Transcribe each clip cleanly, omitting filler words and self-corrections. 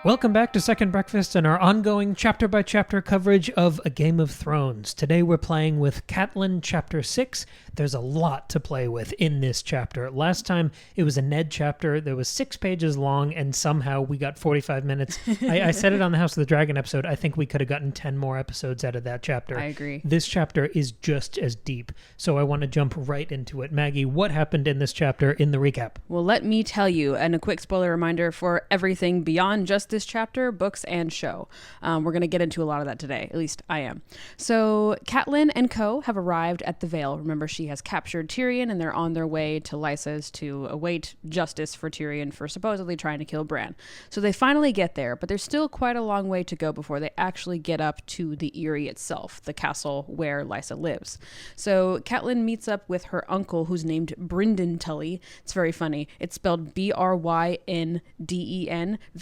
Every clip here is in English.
Welcome back to Second Breakfast and our ongoing chapter-by-chapter coverage of A Game of Thrones. Today we're playing with Catelyn Chapter 6. There's a lot to play with in this chapter. Last time it was a Ned chapter. There was 6 pages long, and somehow we got 45 minutes. I said it on the House of the Dragon episode. I think we could have gotten 10 more episodes out of that chapter. I agree. This chapter is just as deep, so I want to jump right into it. Maggie, what happened in this chapter in the recap? Well, let me tell you, and a quick spoiler reminder for everything beyond just this chapter, books and show. We're going to get into a lot of that today. At least I am. So Catelyn and co have arrived at the Vale. Remember, she has captured Tyrion and they're on their way to Lysa's to await justice for Tyrion for supposedly trying to kill Bran. So they finally get there, but there's still quite a long way to go before they actually get up to the Eyrie itself, the castle where Lysa lives. So Catelyn meets up with her uncle, who's named Brynden Tully. It's very funny. It's spelled Brynden.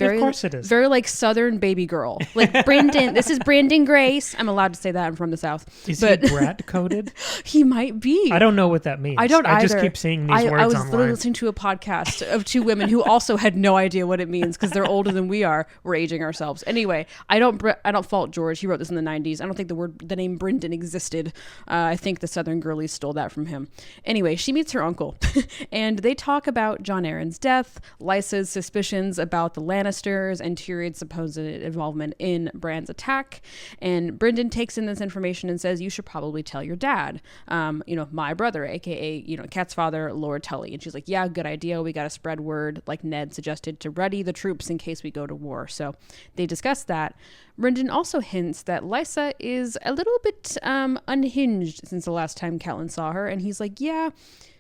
Of course it is. Very like Southern baby girl. Like Brynden. This is Brynden Grace. I'm allowed to say that. I'm from the South. Is he brat coded? He might be. I don't know what that means. I don't either. I just keep seeing these words I was online. literally listening to a podcast of 2 women who also had no idea what it means because they're older than we are. We're aging ourselves. Anyway, I don't fault George. He wrote this in the 90s. I don't think the name Brynden existed. I think the Southern girlies stole that from him. Anyway, she meets her uncle and they talk about Jon Arryn's death, Lysa's suspicions about the Lannisters, and Tyrion's supposed involvement in Bran's attack. And Brynden takes in this information and says, you should probably tell your dad, my brother, aka, Cat's father, Lord Tully. And she's like, yeah, good idea. We got to spread word, like Ned suggested, to ready the troops in case we go to war. So they discuss that. Brynden also hints that Lysa is a little bit unhinged since the last time Catelyn saw her. And he's like, yeah,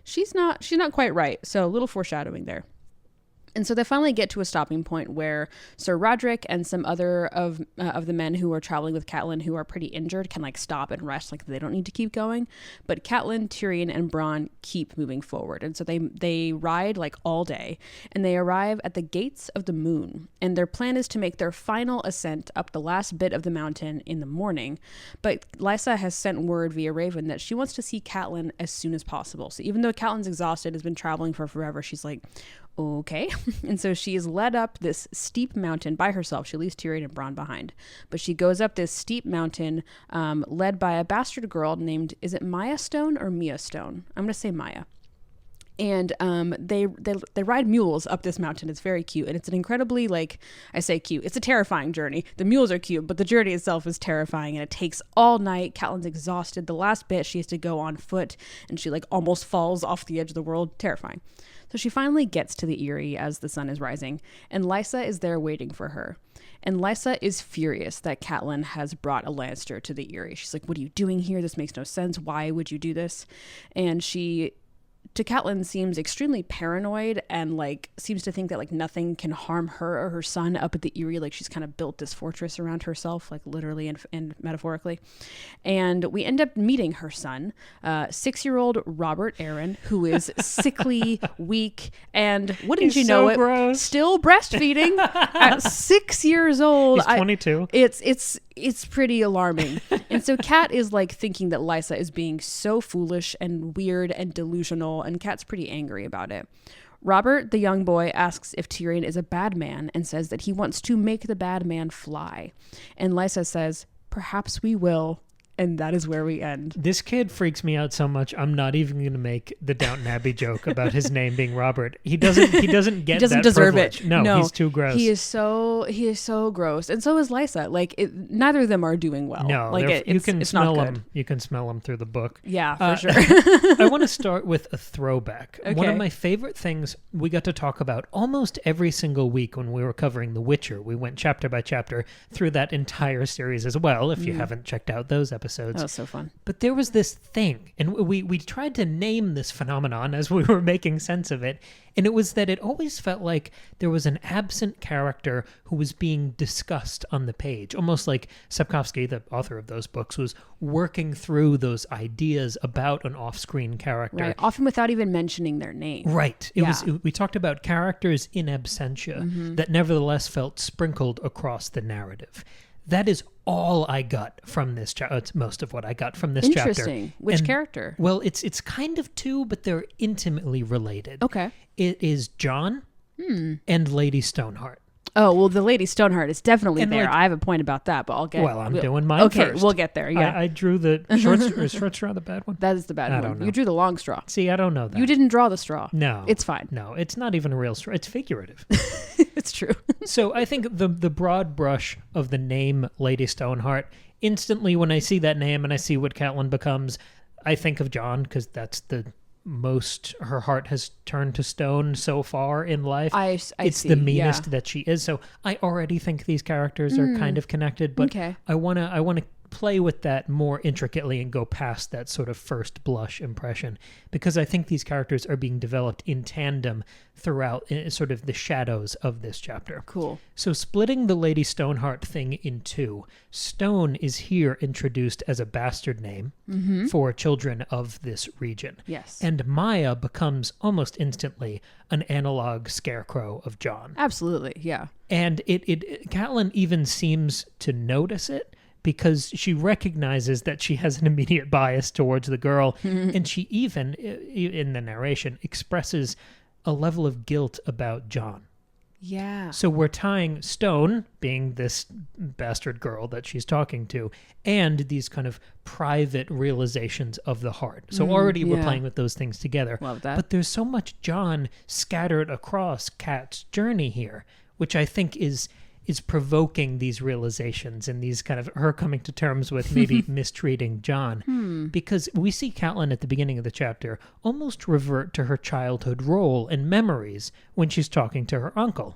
she's not quite right. So a little foreshadowing there. And so they finally get to a stopping point where Sir Roderick and some other of the men who are traveling with Catelyn who are pretty injured can stop and rest, they don't need to keep going. But Catelyn, Tyrion, and Bronn keep moving forward. And so they ride all day, and they arrive at the Gates of the Moon. And their plan is to make their final ascent up the last bit of the mountain in the morning. But Lysa has sent word via Raven that she wants to see Catelyn as soon as possible. So even though Catelyn's exhausted, has been traveling for forever, she's like, okay. And so she is led up this steep mountain by herself. She leaves Tyrion and Bronn behind. But she goes up this steep mountain led by a bastard girl named, is it Maya Stone or Mia Stone? I'm going to say Maya. And they ride mules up this mountain. It's very cute. And it's an incredibly, I say cute, it's a terrifying journey. The mules are cute, but the journey itself is terrifying. And it takes all night. Catelyn's exhausted. The last bit, she has to go on foot. And she almost falls off the edge of the world. Terrifying. So she finally gets to the Eyrie as the sun is rising. And Lysa is there waiting for her. And Lysa is furious that Catelyn has brought a Lannister to the Eyrie. She's like, what are you doing here? This makes no sense. Why would you do this? And she, to Catelyn, seems extremely paranoid and seems to think that nothing can harm her or her son up at the Eyrie. She's kind of built this fortress around herself, literally and metaphorically. And we end up meeting her son, 6-year-old Robert Arryn, who is sickly, weak, and wouldn't you know it, gross. Still breastfeeding at 6 years old. He's 22. It's pretty alarming. And so Cat is thinking that Lysa is being so foolish and weird and delusional, and Cat's pretty angry about it. Robert, the young boy, asks if Tyrion is a bad man and says that he wants to make the bad man fly. And Lysa says, perhaps we will. And that is where we end. This kid freaks me out so much. I'm not even going to make the Downton Abbey joke about his name being Robert. He doesn't get he doesn't that deserve privilege. it. No, he's too gross. He is so gross, and so is Lysa. Neither of them are doing well. No, it's not good. You can smell them through the book. Yeah, for sure. I want to start with a throwback. Okay. One of my favorite things we got to talk about almost every single week when we were covering The Witcher. We went chapter by chapter through that entire series as well. If you haven't checked out those episodes, that was so fun. But there was this thing, and we tried to name this phenomenon as we were making sense of it, and it was that it always felt like there was an absent character who was being discussed on the page, almost like Sapkowski, the author of those books, was working through those ideas about an off-screen character. Right, often without even mentioning their name. Right. We talked about characters in absentia that nevertheless felt sprinkled across the narrative. That is all I got from this chapter. It's most of what I got from this chapter. Interesting. Which character? Well, it's kind of two, but they're intimately related. Okay. It is Jon and Lady Stoneheart. Oh, well, the Lady Stoneheart is definitely And, there. like- I have a point about that, but I'll get... Well, I'm doing mine okay, first. we'll get there, yeah. I drew the short straw, the bad one. That is the bad I one. don't know. You drew the long straw. See, I don't know that. You didn't draw the straw. No. It's fine. No, it's not even a real straw. It's figurative. It's true. So I think the broad brush of the name Lady Stoneheart, instantly when I see that name and I see what Catelyn becomes, I think of Jon, because that's the most her heart has turned to stone so far in life. It's the meanest that she is. So I already think these characters are kind of connected, but Okay. I wanna play with that more intricately and go past that sort of first blush impression, because I think these characters are being developed in tandem throughout sort of the shadows of this chapter. Cool. So splitting the Lady Stoneheart thing in two, Stone is here introduced as a bastard name for children of this region. Yes. And Maya becomes almost instantly an analog scarecrow of Jon. Absolutely, yeah. And Catelyn even seems to notice it, because she recognizes that she has an immediate bias towards the girl, and she even, in the narration, expresses a level of guilt about Jon. Yeah. So we're tying Stone, being this bastard girl that she's talking to, and these kind of private realizations of the heart. So already we're yeah. playing with those things together. Love that. But there's so much Jon scattered across Kat's journey here, which I think is provoking these realizations and these kind of her coming to terms with maybe mistreating Jon. Because we see Catelyn at the beginning of the chapter almost revert to her childhood role and memories when she's talking to her uncle,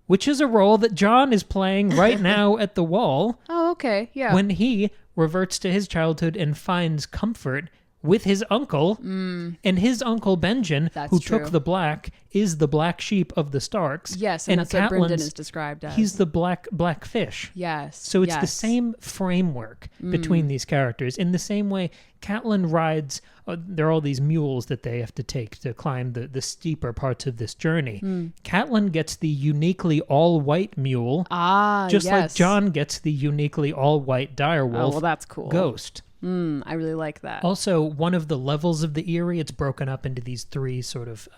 which is a role that Jon is playing right now at the wall Oh, okay, yeah. when he reverts to his childhood and finds comfort with his uncle, and his uncle Benjen, That's who true. took the black, is the black sheep of the Starks. Yes, and that's what Brendan Catelyn's- is described as. He's the black fish. Yes. So it's the yes. same framework between these characters. In the same way, Catelyn rides, there are all these mules that they have to take to climb the steeper parts of this journey. Catelyn gets the uniquely all-white mule, just like yes. Jon gets the uniquely all-white direwolf Oh, well, that's cool. ghost. I really like that. Also, one of the levels of the Eyrie, it's broken up into these three sort of.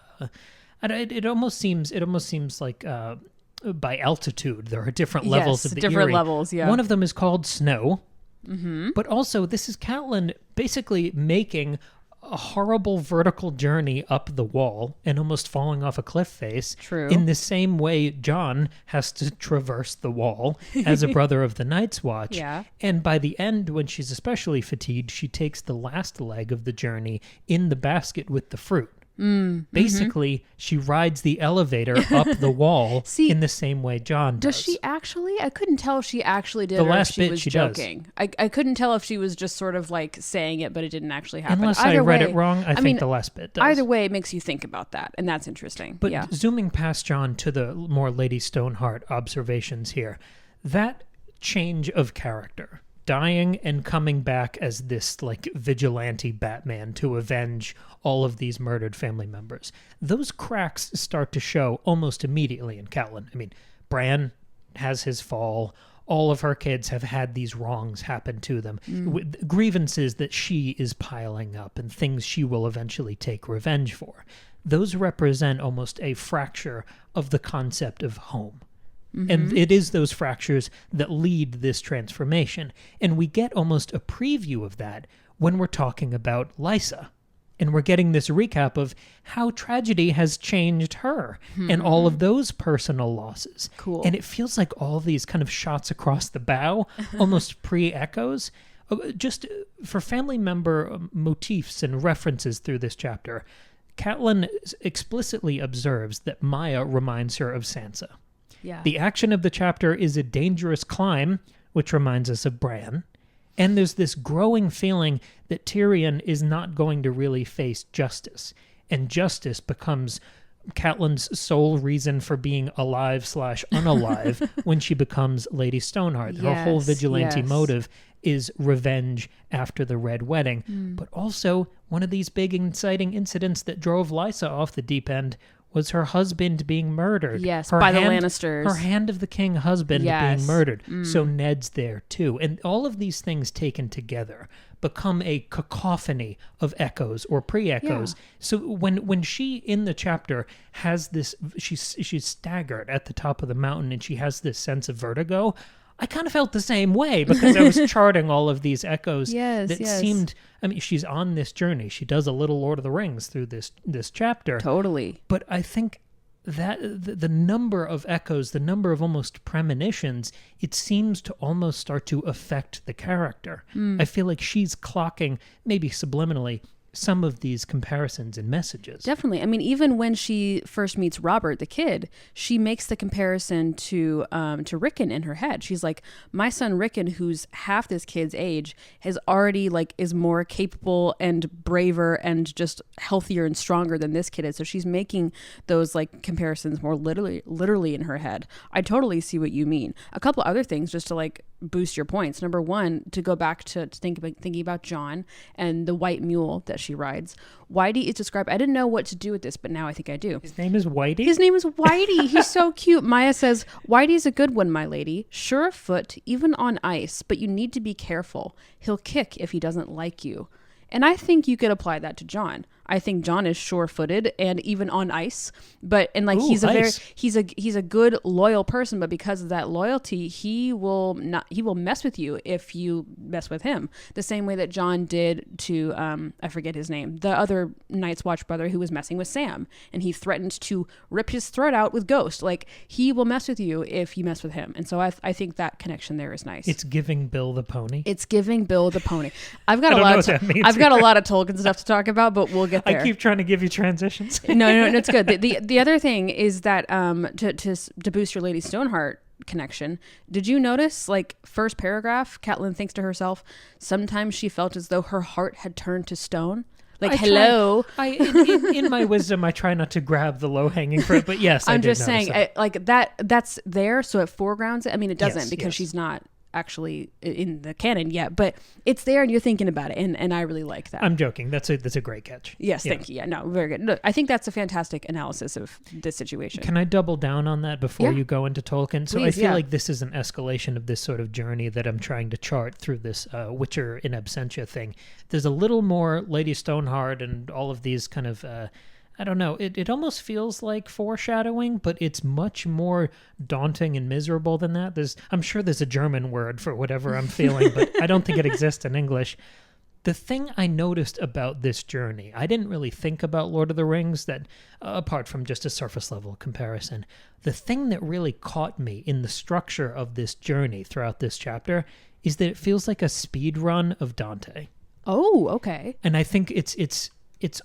It almost seems like by altitude there are different levels Yes, of the different Eyrie. levels, yeah. One of them is called snow, but also this is Catelyn basically making a horrible vertical journey up the wall and almost falling off a cliff face. True. In the same way Jon has to traverse the wall as a brother of the Night's Watch. Yeah. And by the end, when she's especially fatigued, she takes the last leg of the journey in the basket with the fruit. Basically, she rides the elevator up the wall See, in the same way Jon does. Does she actually? I couldn't tell if she actually did The or last if she bit was she does. joking. I couldn't tell if she was just sort of like saying it, but it didn't actually happen. Unless Either I read way, it wrong, I think mean, the last bit does. Either way, it makes you think about that, and that's interesting. But yeah. zooming past Jon to the more Lady Stoneheart observations here, that change of character, dying and coming back as this like vigilante Batman to avenge all of these murdered family members, those cracks start to show almost immediately in Catelyn. I mean, Bran has his fall. All of her kids have had these wrongs happen to them, with grievances that she is piling up and things she will eventually take revenge for. Those represent almost a fracture of the concept of home. And it is those fractures that lead this transformation. And we get almost a preview of that when we're talking about Lysa. And we're getting this recap of how tragedy has changed her and all of those personal losses. Cool. And it feels like all these kind of shots across the bow, almost pre-echoes, just for family member motifs and references through this chapter. Catelyn explicitly observes that Maya reminds her of Sansa. Yeah. The action of the chapter is a dangerous climb, which reminds us of Bran. And there's this growing feeling that Tyrion is not going to really face justice. And justice becomes Catelyn's sole reason for being alive/unalive when she becomes Lady Stoneheart. Her whole Yes, vigilante yes. motive is revenge after the Red Wedding. But also, one of these big inciting incidents that drove Lysa off the deep end was her husband being murdered. Yes, her by the Lannisters. Her hand of the king husband Yes. being murdered. So Ned's there too. And all of these things taken together become a cacophony of echoes or pre-echoes. Yeah. So when she in the chapter has this, she's staggered at the top of the mountain and she has this sense of vertigo, I kind of felt the same way because I was charting all of these echoes seemed, I mean, she's on this journey. She does a little Lord of the Rings through this chapter. Totally. But I think that the number of echoes, the number of almost premonitions, it seems to almost start to affect the character. I feel like she's clocking, maybe subliminally, some of these comparisons and messages. Definitely. I mean, even when she first meets Robert, the kid, she makes the comparison to Rickon in her head. She's like, my son Rickon, who's half this kid's age, has already is more capable and braver and just healthier and stronger than this kid is. So she's making those comparisons more literally in her head. I totally see what you mean. A couple other things just to boost your points. Number one, to go back to thinking about John and the white mule that she rides. Whitey is described, I didn't know what to do with this, but now I think I do. His name is Whitey? His name is Whitey. He's so cute. Maya says, Whitey's a good one, my lady. Sure of foot, even on ice, but you need to be careful. He'll kick if he doesn't like you. And I think you could apply that to John. I think John is sure-footed and even on ice, he's a good loyal person, but because of that loyalty, he will mess with you if you mess with him. The same way that John did to I forget his name, the other Night's Watch brother who was messing with Sam, and he threatened to rip his throat out with Ghost. He will mess with you if you mess with him, and so I think that connection there is nice. It's giving Bill the pony. It's giving Bill the pony. I've got a lot of Tolkien stuff to talk about, but we'll get there. I keep trying to give you transitions. No, it's good. The other thing is that to boost your Lady Stoneheart connection, did you notice first paragraph, Catelyn thinks to herself, sometimes she felt as though her heart had turned to stone. Hello. In my wisdom, I try not to grab the low-hanging fruit, but yes, I'm just saying that's there, so it foregrounds it. I mean, it doesn't because she's not actually in the canon yet, but it's there and you're thinking about it, and I really like that. I'm joking. That's a great catch. Yes, thank you. Yeah, no, very good. No, I think that's a fantastic analysis of this situation. Can I double down on that before you go into Tolkien? So Please, I feel like this is an escalation of this sort of journey that I'm trying to chart through this Witcher in Absentia thing. There's a little more Lady Stoneheart and all of these kind of I don't know. It almost feels like foreshadowing, but it's much more daunting and miserable than that. I'm sure there's a German word for whatever I'm feeling, but I don't think it exists in English. The thing I noticed about this journey, I didn't really think about Lord of the Rings, that apart from just a surface level comparison. The thing that really caught me in the structure of this journey throughout this chapter is that it feels like a speed run of Dante. Oh, okay. And I think it's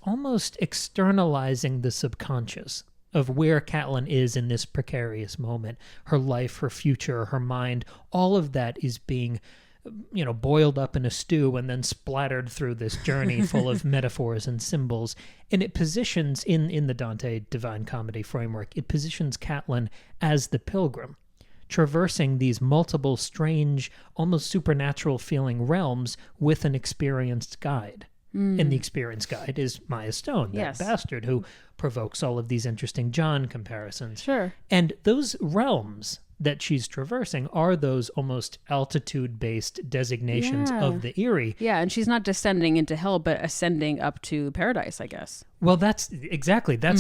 almost externalizing the subconscious of where Catelyn is in this precarious moment. Her life, her future, her mind, all of that is being, boiled up in a stew and then splattered through this journey full of metaphors and symbols. And it positions, in the Dante Divine Comedy framework, it positions Catelyn as the pilgrim, traversing these multiple strange, almost supernatural feeling realms with an experienced guide. And the experienced guide is Maya Stone, that bastard who provokes all of these interesting John comparisons. Sure. And those realms that she's traversing are those almost altitude-based designations of the Eyrie. Yeah, and she's not descending into hell, but ascending up to paradise, I guess. Well, that's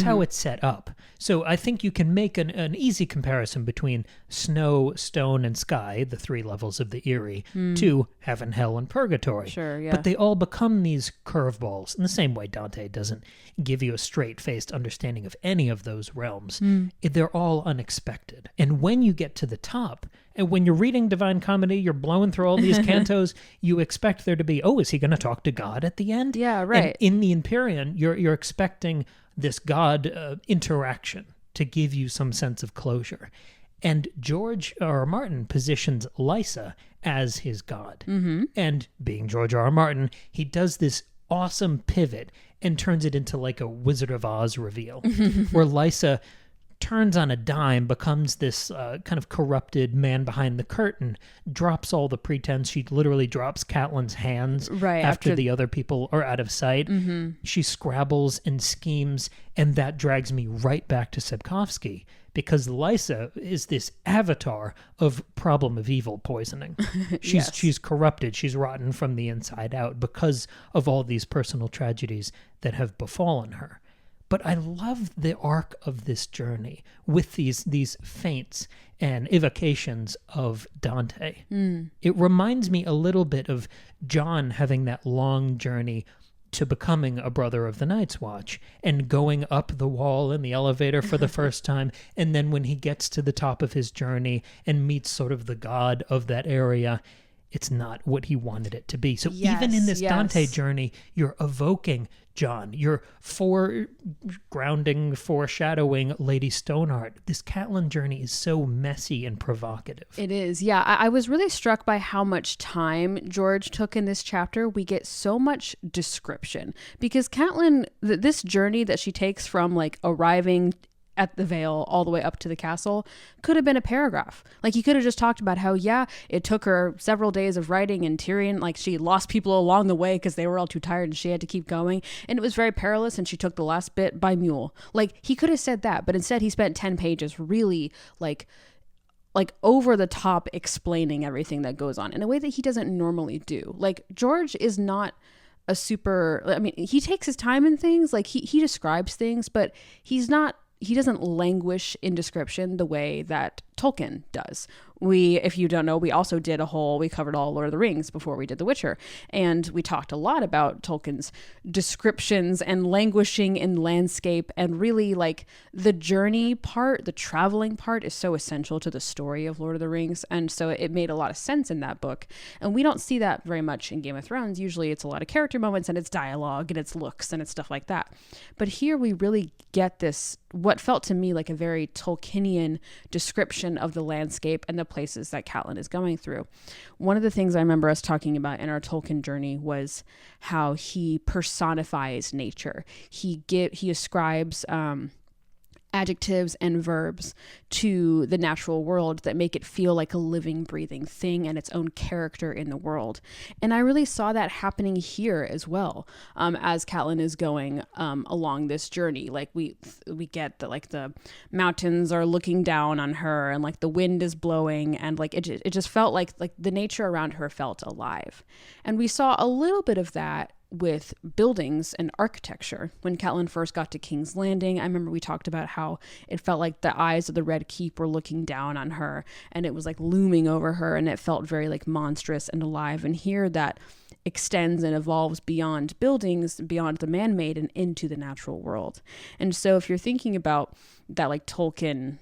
how it's set up. So I think you can make an easy comparison between snow, stone, and sky, the three levels of the Eyrie, to heaven, hell, and purgatory. Sure, yeah. But they all become these curveballs. In the same way Dante doesn't give you a straight-faced understanding of any of those realms. They're all unexpected. And when you get to the top, and when you're reading Divine Comedy, you're blowing through all these cantos, you expect there to be, is he going to talk to God at the end? Yeah, right. And in the Empyrean, you're expecting this God interaction to give you some sense of closure. And George R. R. Martin positions Lysa as his God. And being George R. R. Martin, he does this awesome pivot and turns it into like a Wizard of Oz reveal, where Lysa turns on a dime, becomes this kind of corrupted man behind the curtain, drops all the pretense. She literally drops Catelyn's hands after the other people are out of sight. Mm-hmm. She scrabbles and schemes, and that drags me right back to Sapkowski, because Lysa is this avatar of problem of evil poisoning. She's corrupted. She's rotten from the inside out because of all these personal tragedies that have befallen her. But I love the arc of this journey with these feints and evocations of Dante. It reminds me a little bit of John having that long journey to becoming a brother of the Night's Watch and going up the wall in the elevator for the first time. And then when he gets to the top of his journey and meets sort of the god of that area, it's not what he wanted it to be. So even in this Dante journey, you're evoking John. You're foreshadowing Lady Stoneheart. This Catelyn journey is so messy and provocative. It is, yeah. I was really struck by how much time George took in this chapter. We get so much description because Catelyn, this journey that she takes from like arriving at the Vale all the way up to the castle could have been a paragraph. Like he could have just talked about how, it took her several days of writing, and Tyrion, like she lost people along the way because they were all too tired and she had to keep going. And it was very perilous and she took the last bit by mule. Like he could have said that, but instead he spent 10 pages really like over the top explaining everything that goes on in a way that he doesn't normally do. Like George is not a super, I mean, he takes his time in things, like he describes things, but he doesn't languish in description the way that Tolkien does. If you don't know, we also we covered all Lord of the Rings before we did The Witcher. And we talked a lot about Tolkien's descriptions and languishing in landscape, and really like the journey part, the traveling part is so essential to the story of Lord of the Rings. And so it made a lot of sense in that book. And we don't see that very much in Game of Thrones. Usually it's a lot of character moments and it's dialogue and it's looks and it's stuff like that. But here we really get this, what felt to me like a very Tolkienian description of the landscape and the places that Catelyn is going through. One of the things I remember us talking about in our Tolkien journey was how he personifies nature. He ascribes adjectives and verbs to the natural world that make it feel like a living, breathing thing and its own character in the world. And I really saw that happening here as well, as Catelyn is going along this journey. Like we get that like the mountains are looking down on her, and like the wind is blowing, and like it just felt like the nature around her felt alive. And we saw a little bit of that with buildings and architecture. When Catelyn first got to King's Landing, I remember we talked about how it felt like the eyes of the Red Keep were looking down on her, and it was like looming over her, and it felt very like monstrous and alive. And here that extends and evolves beyond buildings, beyond the man-made, and into the natural world. And so if you're thinking about that like Tolkien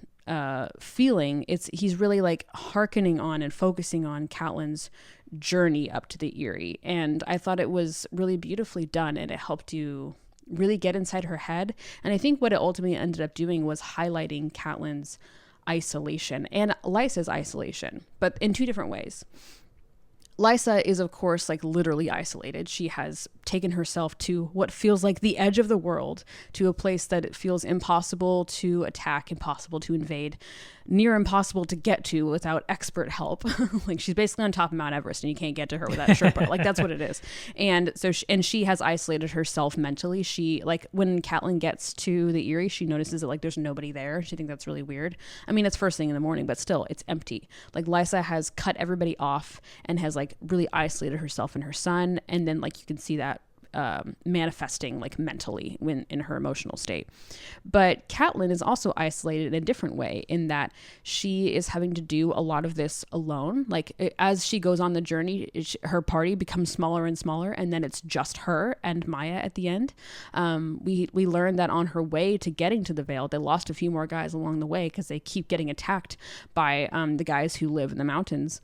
feeling, he's really like hearkening on and focusing on Catelyn's journey up to the Eyrie. And I thought it was really beautifully done, and it helped you really get inside her head. And I think what it ultimately ended up doing was highlighting Catelyn's isolation and Lysa's isolation, but in two different ways. Lysa is, of course, like literally isolated. She has taken herself to what feels like the edge of the world, to a place that it feels impossible to attack, impossible to invade, near impossible to get to without expert help. Like she's basically on top of Mount Everest and you can't get to her without a Sherpa. Like that's what it is. And so she has isolated herself mentally. She, like when Catelyn gets to the Eyrie, she notices that like there's nobody there. She thinks that's really weird. I mean, it's first thing in the morning, but still it's empty. Like Lysa has cut everybody off and has like really isolated herself and her son. And then like you can see that manifesting like mentally when in her emotional state. But Catelyn is also isolated in a different way, in that she is having to do a lot of this alone. Like as she goes on the journey, her party becomes smaller and smaller, and then it's just her and Maya at the end. We learned that on her way to getting to the Vale, they lost a few more guys along the way because they keep getting attacked by the guys who live in the mountains.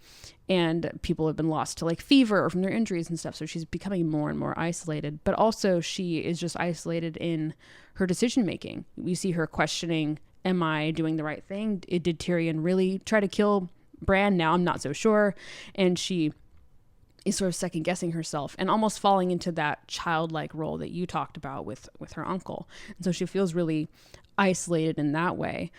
And people have been lost to like fever or from their injuries and stuff. So she's becoming more and more isolated, but also she is just isolated in her decision making. We see her questioning, am I doing the right thing? Did Tyrion really try to kill Bran? Now I'm not so sure. And she is sort of second guessing herself and almost falling into that childlike role that you talked about with her uncle. And so she feels really isolated in that way.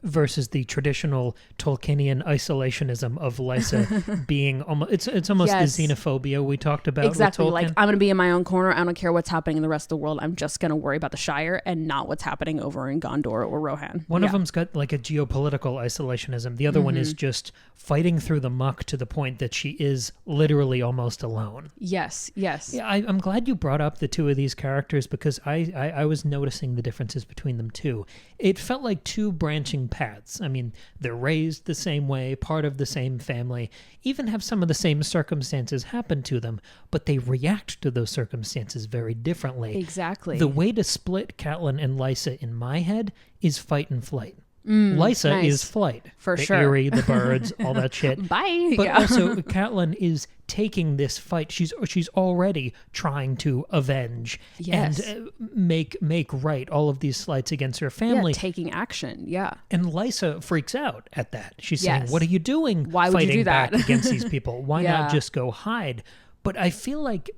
Versus the traditional Tolkienian isolationism of Lysa being almost, it's almost Yes. the xenophobia we talked about Exactly. with Like, Tolkien. I'm going to be in my own corner. I don't care what's happening in the rest of the world. I'm just going to worry about the Shire and not what's happening over in Gondor or Rohan. One of them's got like a geopolitical isolationism. The other one is just fighting through the muck to the point that she is literally almost alone. Yes. Yes. Yeah, I'm glad you brought up the two of these characters because I was noticing the differences between them too. It felt like two branching paths. I mean, they're raised the same way, part of the same family, even have some of the same circumstances happen to them, but they react to those circumstances very differently. Exactly. The way to split Catelyn and Lysa in my head is fight and flight. Lysa nice. is flight. For the sure. Eyrie, the birds, all that shit. Bye. But Yeah. also, Catelyn is taking this fight. She's already trying to avenge Yes. and make right all of these slights against her Yeah, family. taking action. Yeah. And Lysa freaks out at that. She's saying, Yes. "What are you doing? Why would you fighting do that?" back against these people? Why Yeah. not just go hide?" But I feel like,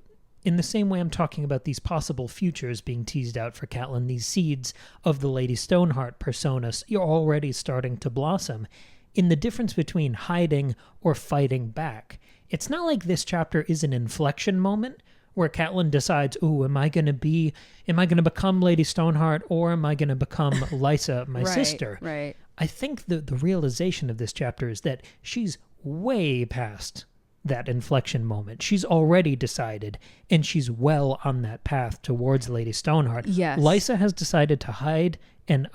in the same way I'm talking about these possible futures being teased out for Catelyn, these seeds of the Lady Stoneheart personas, you're already starting to blossom. In the difference between hiding or fighting back, it's not like this chapter is an inflection moment where Catelyn decides, "Ooh, am I going to become Lady Stoneheart or am I going to become Lysa, my sister?" Right. I think the realization of this chapter is that she's way past that inflection moment. She's already decided, and she's well on that path towards Lady Stoneheart. Yes. Lysa has decided to hide and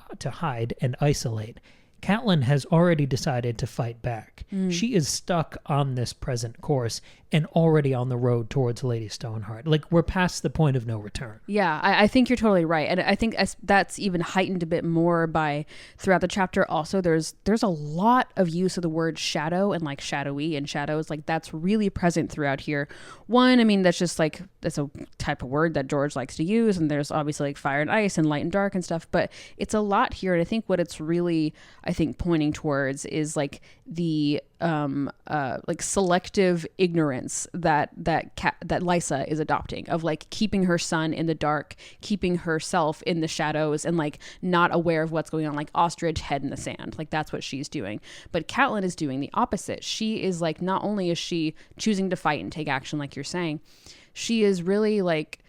isolate. Catelyn has already decided to fight back. She is stuck on this present course and already on the road towards Lady Stoneheart. Like, we're past the point of no return. Yeah, I think you're totally right, and I think that's even heightened a bit more by throughout the chapter. Also, there's a lot of use of the word shadow and like shadowy and shadows, like that's really present throughout here. One, I mean, that's just like that's a type of word that George likes to use, and there's obviously like fire and ice and light and dark and stuff, but it's a lot here, and I think what it's really pointing towards is like the like selective ignorance that Lysa is adopting, of like keeping her son in the dark, keeping herself in the shadows, and like not aware of what's going on, like ostrich head in the sand. Like that's what she's doing. But Catelyn is doing the opposite. She is like, not only is she choosing to fight and take action, like you're saying, she is really like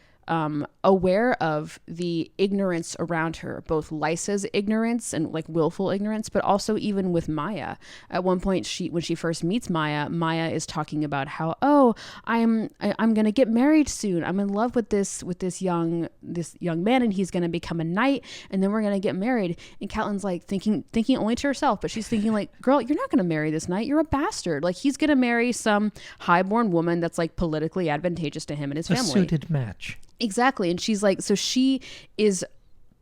aware of the ignorance around her, both Lysa's ignorance and like willful ignorance, but also even with Maya. At one point, when she first meets Maya is talking about how, I'm gonna get married soon. I'm in love with this young man, and he's gonna become a knight, and then we're gonna get married. And Catelyn's like thinking only to herself, but she's thinking like, girl, you're not gonna marry this knight. You're a bastard. Like he's gonna marry some highborn woman that's like politically advantageous to him and his family. A suited match. Exactly. And she's like, so she is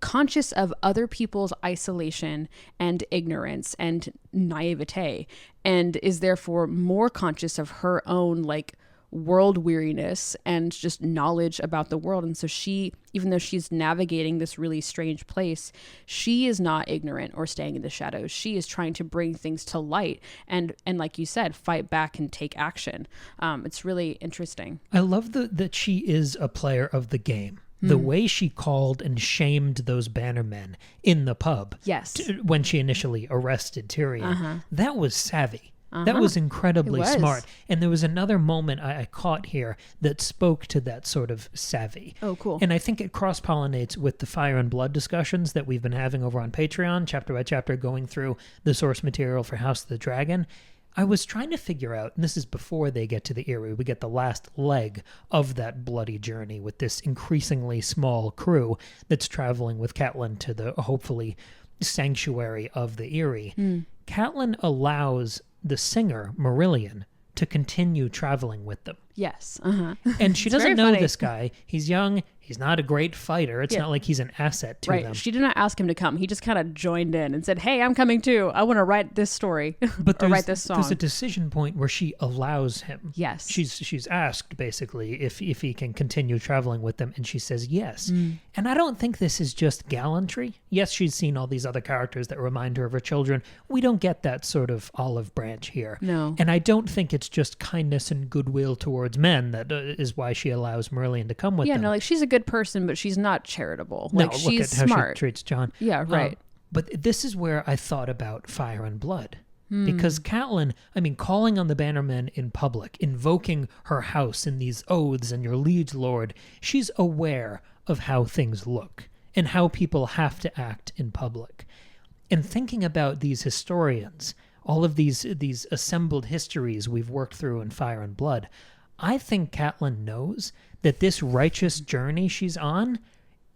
conscious of other people's isolation and ignorance and naivete, and is therefore more conscious of her own like world weariness and just knowledge about the world. And so she, even though she's navigating this really strange place, she is not ignorant or staying in the shadows. She is trying to bring things to light and like you said, fight back and take action. It's really interesting. I love that she is a player of the game. The way she called and shamed those bannermen in the pub. Yes. When she initially arrested Tyrion. That was savvy. That was incredibly It was. smart. And there was another moment I caught here that spoke to that sort of savvy. Oh, cool. And I think it cross-pollinates with the Fire and Blood discussions that we've been having over on Patreon, chapter by chapter, going through the source material for House of the Dragon. I was trying to figure out, and this is before they get to the Eyrie, we get the last leg of that bloody journey with this increasingly small crew that's traveling with Catelyn to the, hopefully, sanctuary of the Eyrie. Catelyn allows the singer, Marillion, to continue traveling with them. Yes. And she It's doesn't very know funny. this guy. He's young. He's not a great fighter. It's not like he's an asset to Right. them. She did not ask him to come. He just kind of joined in and said, "Hey, I'm coming too. I want to write this story But or write this song." there's a decision point where she allows him. Yes. She's asked, basically, if he can continue traveling with them, and she says yes. Mm. And I don't think this is just gallantry. Yes, she's seen all these other characters that remind her of her children. We don't get that sort of olive branch here. No. And I don't think it's just kindness and goodwill towards towards men that is why she allows Merlin to come with them. Yeah, no, like she's a good person, but she's not charitable. No, Like look she's at how smart. she treats John. Yeah, right. But this is where I thought about Fire and Blood. Because Catelyn, calling on the Bannermen in public, invoking her house in these oaths and your liege lord, she's aware of how things look and how people have to act in public. And thinking about these historians, all of these assembled histories we've worked through in Fire and Blood, I think Catelyn knows that this righteous journey she's on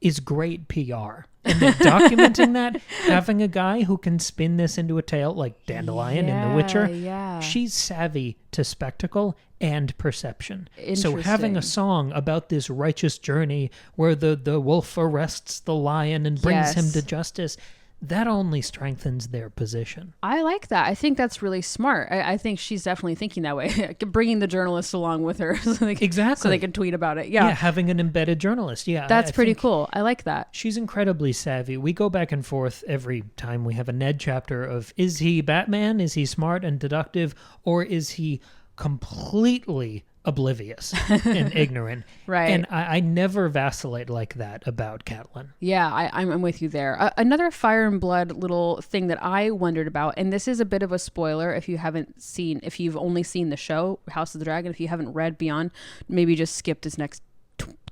is great PR. And that documenting that, having a guy who can spin this into a tale like Dandelion in The Witcher, she's savvy to spectacle and perception. So having a song about this righteous journey where the wolf arrests the lion and brings him to justice, that only strengthens their position. I like that. I think that's really smart. I think she's definitely thinking that way. Bringing the journalists along with her so they can tweet about it. Yeah, having an embedded journalist. Yeah, that's pretty cool. I like that. She's incredibly savvy. We go back and forth every time we have a Ned chapter of, is he Batman? Is he smart and deductive? Or is he completely oblivious and ignorant? Right. And I never vacillate like that about Catelyn. Yeah, I'm with you there. Another Fire and Blood little thing that I wondered about, and this is a bit of a spoiler if you've only seen the show House of the Dragon, if you haven't read Beyond, maybe just skip this next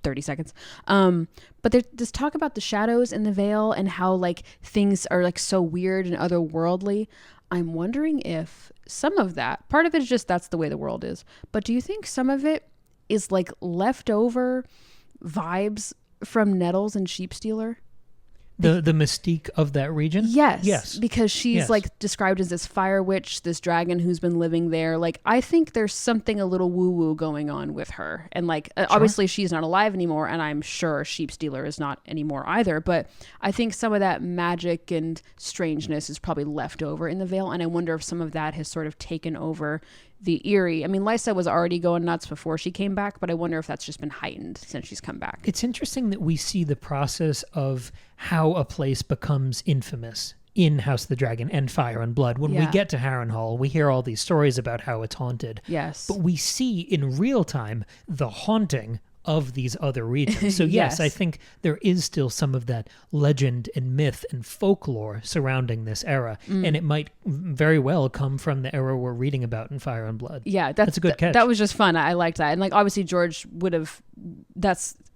30 seconds. But there's this talk about the shadows in the Vale and how like things are like so weird and otherworldly. I'm wondering if some of that, part of it is just that's the way the world is, but do you think some of it is like leftover vibes from Nettles and Sheepstealer? The mystique of that region? Yes. Because she's like described as this fire witch, this dragon who's been living there. Like, I think there's something a little woo-woo going on with her. And like, obviously she's not alive anymore, and I'm sure Sheepstealer is not anymore either. But I think some of that magic and strangeness is probably left over in the Vale. And I wonder if some of that has sort of taken over the Eyrie. Lysa was already going nuts before she came back, but I wonder if that's just been heightened since she's come back. It's interesting that we see the process of how a place becomes infamous in House of the Dragon and Fire and Blood. When we get to Harrenhal, we hear all these stories about how it's haunted. Yes. But we see in real time the haunting of these other regions. So yes, I think there is still some of that legend and myth and folklore surrounding this era. And it might very well come from the era we're reading about in Fire and Blood. Yeah, that's a good catch. That was just fun. I liked that. And like, obviously George would have,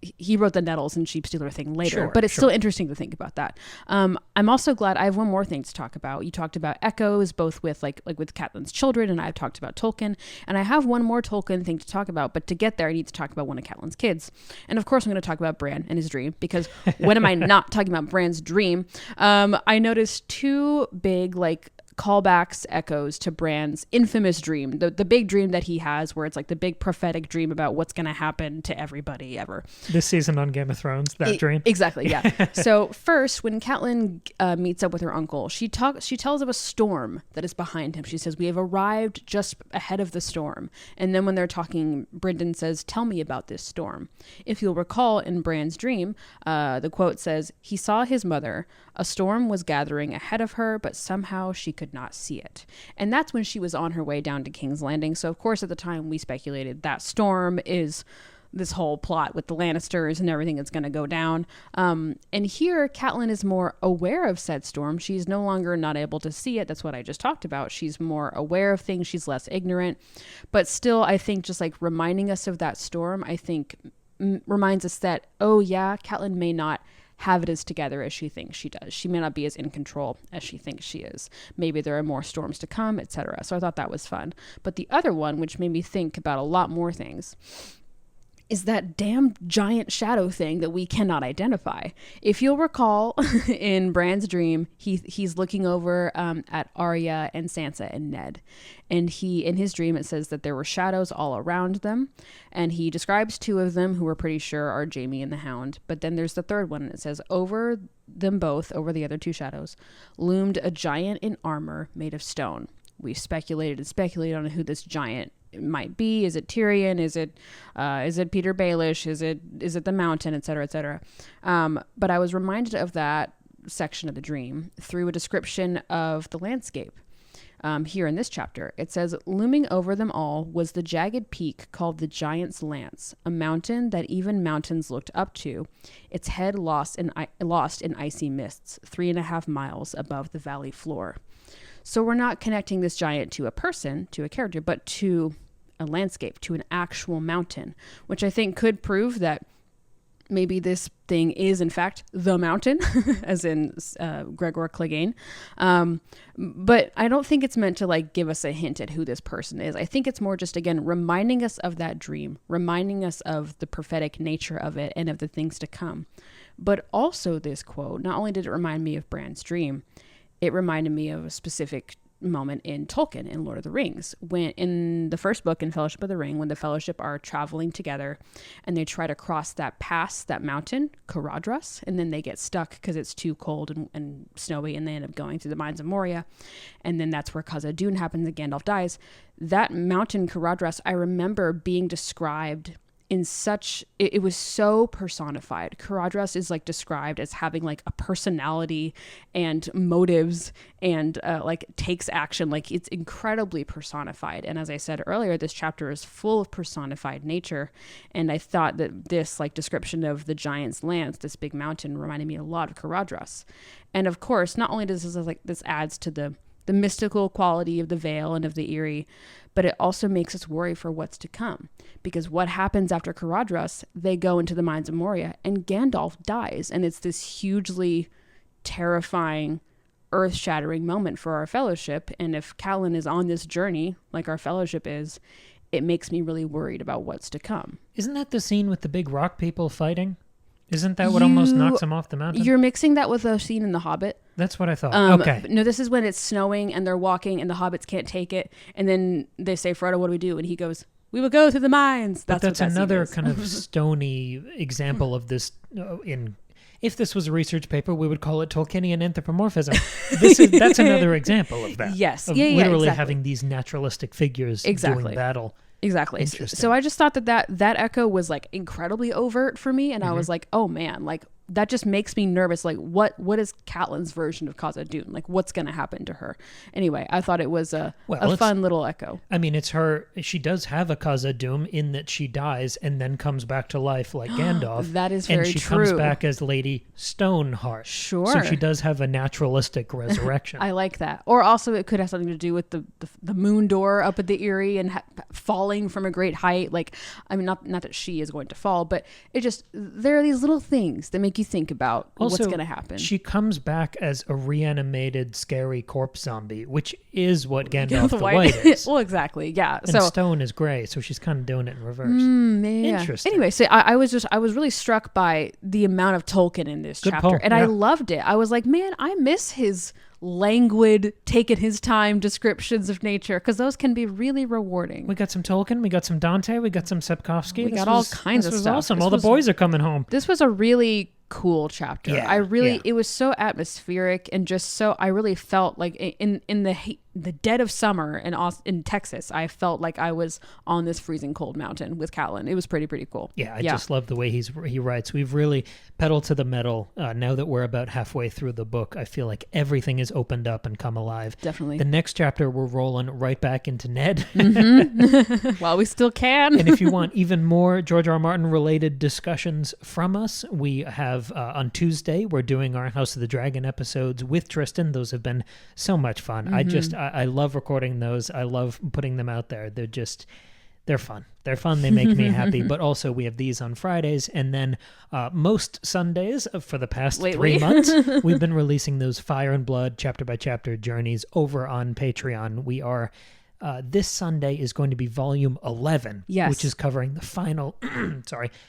he wrote the Nettles and Sheepstealer thing later, but it's still interesting to think about that. I'm also glad, I have one more thing to talk about. You talked about echoes, both with like with Catelyn's children, and I've talked about Tolkien, and I have one more Tolkien thing to talk about, but to get there I need to talk about one of Catelyn's kids. And of course I'm going to talk about Bran and his dream, because when am I not talking about Bran's dream? I noticed two big like callbacks, echoes to Bran's infamous dream, the big dream that he has, where it's like the big prophetic dream about what's going to happen to everybody ever. This season on Game of Thrones, that dream. Exactly, yeah. So first, when Catelyn meets up with her uncle, she tells of a storm that is behind him. She says, "We have arrived just ahead of the storm." And then when they're talking, Brynden says, "Tell me about this storm." If you'll recall, in Bran's dream, the quote says, "He saw his mother. A storm was gathering ahead of her, but somehow she could not see it." And that's when she was on her way down to King's Landing. So of course at the time we speculated that storm is this whole plot with the Lannisters and everything that's going to go down. And here Catelyn is more aware of said storm. She's no longer not able to see it. That's what I just talked about. She's more aware of things. She's less ignorant. But still, I think just like reminding us of that storm, I think reminds us that, oh yeah, Catelyn may not have it as together as she thinks she does. She may not be as in control as she thinks she is. Maybe there are more storms to come, etc. So I thought that was fun. But the other one, which made me think about a lot more things, is that damn giant shadow thing that we cannot identify. If you'll recall, in Bran's dream, he's looking over at Arya and Sansa and Ned. And in his dream, it says that there were shadows all around them. And he describes two of them who we're pretty sure are Jaime and the Hound. But then there's the third one, and it says, over them both, over the other two shadows, loomed a giant in armor made of stone. We've speculated on who this giant might be. Is it Tyrion? Is it Peter Baelish? Is it the Mountain, etc., etc.? But I was reminded of that section of the dream through a description of the landscape. here in this chapter. It says, looming over them all was the jagged peak called the Giant's Lance, a mountain that even mountains looked up to, its head lost in icy mists, 3.5 miles above the valley floor. So we're not connecting this giant to a person, to a character, but to a landscape, to an actual mountain, which I think could prove that maybe this thing is, in fact, the mountain, as in Gregor Clegane. But I don't think it's meant to like give us a hint at who this person is. I think it's more just, again, reminding us of that dream, reminding us of the prophetic nature of it and of the things to come. But also this quote, not only did it remind me of Bran's dream, it reminded me of a specific moment in Tolkien in Lord of the Rings, when in the first book in Fellowship of the Ring, when the Fellowship are traveling together and they try to cross that pass, that mountain, Caradhras, and then they get stuck because it's too cold and snowy, and they end up going through the Mines of Moria, and then that's where Khazad-dûm happens and Gandalf dies. That mountain, Caradhras, I remember being described in such, it was so personified. Caradhras is like described as having like a personality and motives and like takes action. Like it's incredibly personified. And as I said earlier, this chapter is full of personified nature. And I thought that this like description of the Giant's Lance, this big mountain, reminded me a lot of Caradhras. And of course, not only does this like this adds to the mystical quality of the Vale and of the Eyrie, but it also makes us worry for what's to come. Because what happens after Caradhras, they go into the Mines of Moria and Gandalf dies. And it's this hugely terrifying, earth-shattering moment for our Fellowship. And if Catelyn is on this journey, like our Fellowship is, it makes me really worried about what's to come. Isn't that the scene with the big rock people fighting? Isn't that what almost knocks him off the mountain? You're mixing that with a scene in The Hobbit. That's what I thought. Okay. No, this is when it's snowing and they're walking and the hobbits can't take it. And then they say, Frodo, what do we do? And he goes, we will go through the mines. That's another kind of stony example of this. If this was a research paper, we would call it Tolkienian anthropomorphism. That's another example of that. Yes. Of literally having these naturalistic figures doing battle. Exactly. So I just thought that echo was like incredibly overt for me. And I was like, oh man, like that just makes me nervous. Like what is Catelyn's version of Khazad-dûm? Like what's going to happen to her? Anyway, I thought it was a fun little echo. I mean, it's her. She does have a Khazad-dûm in that she dies and then comes back to life like Gandalf. That is very true. And she comes back as Lady Stoneheart. Sure. So she does have a naturalistic resurrection. I like that. Or also it could have something to do with the moon door up at the Eyrie and falling from a great height. Like, I mean, not that she is going to fall, but it just, there are these little things that make you think about what's going to happen. She comes back as a reanimated, scary corpse zombie, which is what Gandalf the White is. Well, exactly, yeah. And Stone is gray, so she's kind of doing it in reverse. Yeah. Interesting. Anyway, so I was really struck by the amount of Tolkien in this chapter, and I loved it. I was like, man, I miss his languid, taking his time descriptions of nature, because those can be really rewarding. We got some Tolkien, we got some Dante, we got some Sapkowski. We got all kinds of stuff. This was awesome. All the boys are coming home. This was a really cool chapter. Yeah, it was so atmospheric and just so, I really felt like in the dead of summer in Texas, I felt like I was on this freezing cold mountain with Catelyn. It was pretty cool. Yeah, I just love the way he writes. We've really pedaled to the metal. Now that we're about halfway through the book, I feel like everything is opened up and come alive. Definitely. The next chapter, we're rolling right back into Ned. While we still can. And if you want even more George R. R. Martin related discussions from us, we have on Tuesday, we're doing our House of the Dragon episodes with Tristan. Those have been so much fun. I love recording those. I love putting them out there. They're fun. They're fun. They make me happy. But also we have these on Fridays. And then most Sundays for the past 3 months, we've been releasing those Fire and Blood chapter by chapter journeys over on Patreon. We are... this Sunday is going to be volume 11, which is covering the final,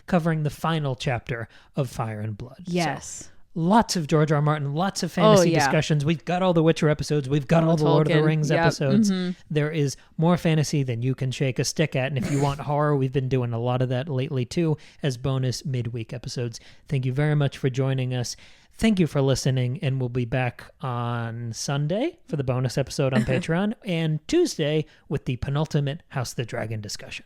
covering the final chapter of Fire and Blood. Yes. So, lots of George R. R. Martin, lots of fantasy discussions. We've got all the Witcher episodes. We've got all the Lord of the Rings episodes. There is more fantasy than you can shake a stick at. And if you want horror, we've been doing a lot of that lately too, as bonus midweek episodes. Thank you very much for joining us. Thank you for listening, and we'll be back on Sunday for the bonus episode on Patreon, and Tuesday with the penultimate House of the Dragon discussion.